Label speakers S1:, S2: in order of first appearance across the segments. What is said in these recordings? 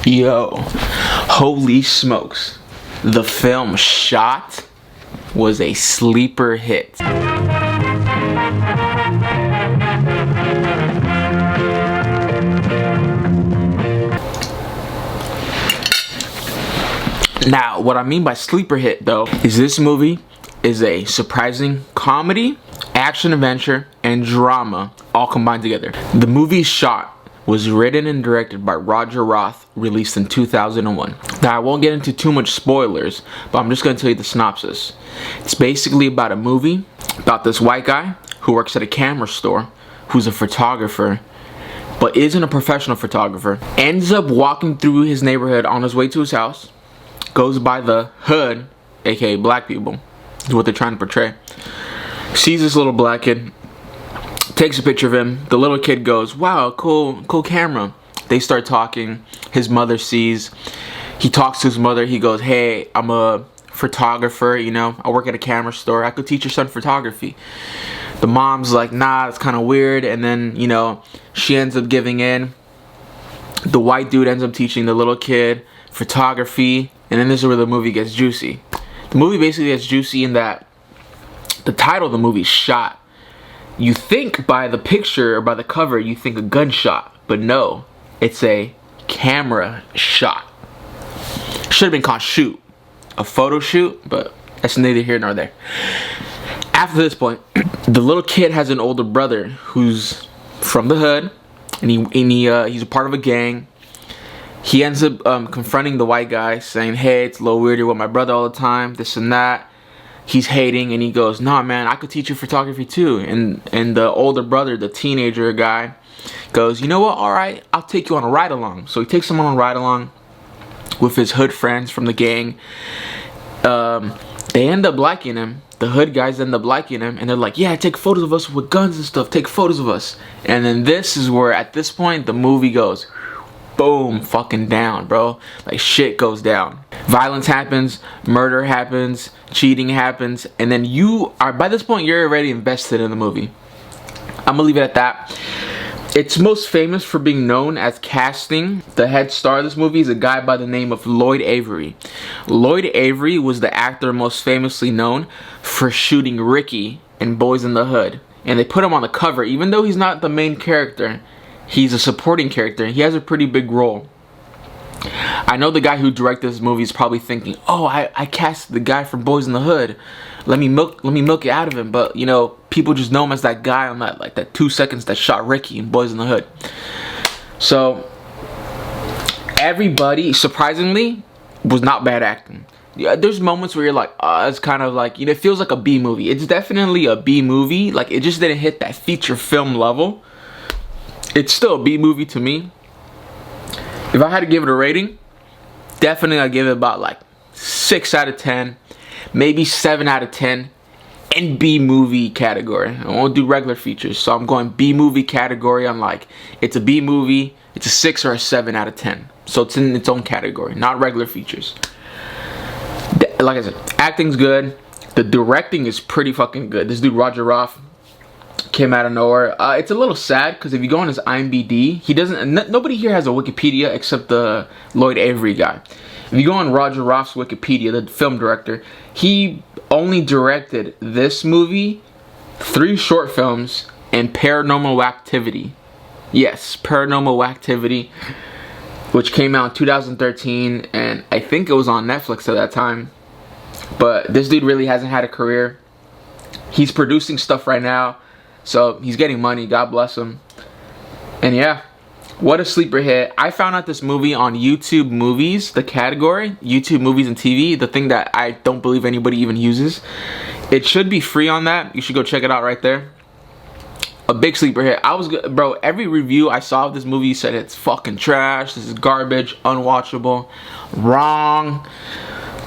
S1: Yo, holy smokes. The film Shot was a sleeper hit. Now, what I mean by sleeper hit though, is this movie is a surprising comedy, action adventure, and drama all combined together. The movie Shot was written and directed by Roger Roth, released in 2001. Now, I won't get into too much spoilers, but I'm just gonna tell you the synopsis. It's basically about a movie about this white guy who works at a camera store, who's a photographer, but isn't a professional photographer, ends up walking through his neighborhood on his way to his house, goes by the hood, aka black people, is what they're trying to portray, sees this little black kid, takes a picture of him. The little kid goes, wow, cool camera. They start talking. His mother sees. He talks to his mother. He goes, hey, I'm a photographer, you know, I work at a camera store. I could teach your son photography. The mom's like, nah, it's kind of weird. And then, you know, she ends up giving in. The white dude ends up teaching the little kid photography. And then this is where the movie gets juicy. The movie basically gets juicy in that the title of the movie is Shot. You think by the picture or by the cover, you think a gunshot, but no, it's a camera shot. Should have been called Shoot, a photo shoot, but that's neither here nor there. After this point, the little kid has an older brother who's from the hood, and he's a part of a gang. He ends up confronting the white guy, saying, hey, it's a little weird, you're with my brother all the time, this and that. He's hating, and he goes, nah, man, I could teach you photography too. And the older brother, the teenager guy, goes, you know what, alright, I'll take you on a ride along. So he takes him on a ride along with his hood friends from the gang. They end up liking him. The hood guys end up liking him, and they're like, yeah, take photos of us with guns and stuff, take photos of us. And then this is where, at this point, the movie goes boom, fucking down, bro. Like, shit goes down. Violence happens, murder happens, cheating happens, and then you are, by this point, you're already invested in the movie. I'm gonna leave it at that. It's most famous for being known as casting. The head star of this movie is a guy by the name of Lloyd Avery. Lloyd Avery was the actor most famously known for shooting Ricky in Boys in the Hood. And they put him on the cover, even though he's not the main character. He's a supporting character. He has a pretty big role. I know the guy who directed this movie is probably thinking, oh, I cast the guy from Boys in the Hood. Let me milk it out of him. But, you know, people just know him as that guy on that, like, that 2 seconds that shot Ricky in Boys in the Hood. So, everybody, surprisingly, was not bad acting. Yeah, there's moments where you're like, it's kind of like, you know, it feels like a B movie. It's definitely a B movie. Like, it just didn't hit that feature film level. It's still a B movie to me. If I had to give it a rating, definitely I'd give it about like 6 out of 10, maybe 7 out of 10 in B movie category. I won't do regular features, so I'm going B movie category. I'm like, it's a B movie, it's a 6 or a 7 out of 10. So it's in its own category, not regular features. Like I said, acting's good. The directing is pretty fucking good. This dude Roger Roth came out of nowhere. It's a little sad because if you go on his IMDb, he doesn't. Nobody here has a Wikipedia except the Lloyd Avery guy. If you go on Roger Roth's Wikipedia, the film director, he only directed this movie, 3 short films, and Paranormal Activity. Yes, Paranormal Activity, which came out in 2013, and I think it was on Netflix at that time. But this dude really hasn't had a career. He's producing stuff right now. So, he's getting money, God bless him. And yeah, what a sleeper hit. I found out this movie on YouTube Movies, the category, YouTube Movies and TV, the thing that I don't believe anybody even uses. It should be free on that. You should go check it out right there. A big sleeper hit. Bro, every review I saw of this movie said it's fucking trash, this is garbage, unwatchable. Wrong.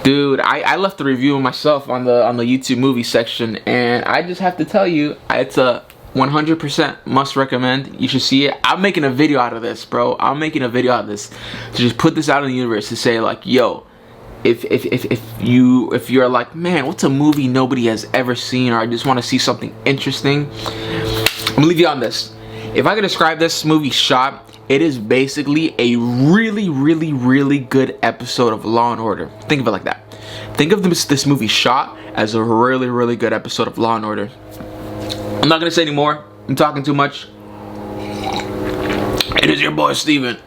S1: Dude, I left the review myself on the YouTube movie section, and I just have to tell you, it's a 100% must recommend. You should see it. I'm making a video out of this, bro. I'm making a video out of this to just put this out in the universe to say, like, yo, if you're like, man, what's a movie nobody has ever seen, or I just want to see something interesting, I'm gonna leave you on this. If I could describe this movie Shot, It is basically a really, really, really good episode of Law and Order. Think of it like that. Think of this movie shot as a really, really good episode of Law and Order. I'm not gonna say anymore. I'm talking too much. It is your boy Steven.